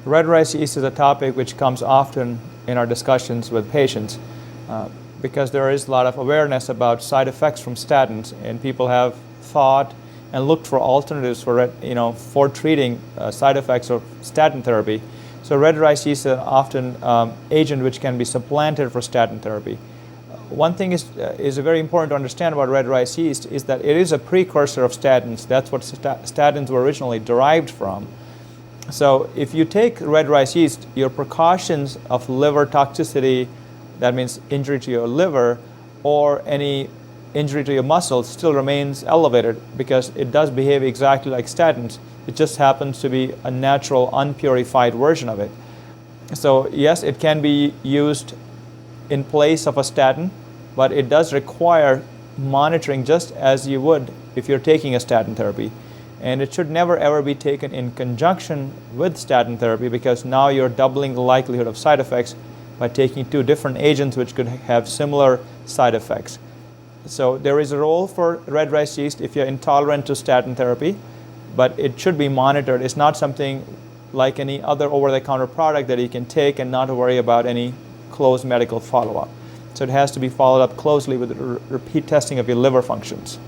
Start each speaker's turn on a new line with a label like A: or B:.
A: Red rice yeast is a topic which comes often in our discussions with patients because there is a lot of awareness about side effects from statins, and people have thought and looked for alternatives for treating side effects of statin therapy. So red rice yeast is often agent which can be supplanted for statin therapy. One thing is very important to understand about red rice yeast is that it is a precursor of statins. That's what statins were originally derived from. So if you take red rice yeast, your precautions of liver toxicity, that means injury to your liver, or any injury to your muscles still remains elevated because it does behave exactly like statins. It just happens to be a natural, unpurified version of it. So yes, it can be used in place of a statin, but it does require monitoring just as you would if you're taking a statin therapy. And it should never ever be taken in conjunction with statin therapy because now you're doubling the likelihood of side effects by taking two different agents which could have similar side effects. So there is a role for red rice yeast if you're intolerant to statin therapy, but it should be monitored. It's not something like any other over-the-counter product that you can take and not worry about any close medical follow-up. So it has to be followed up closely with repeat testing of your liver functions.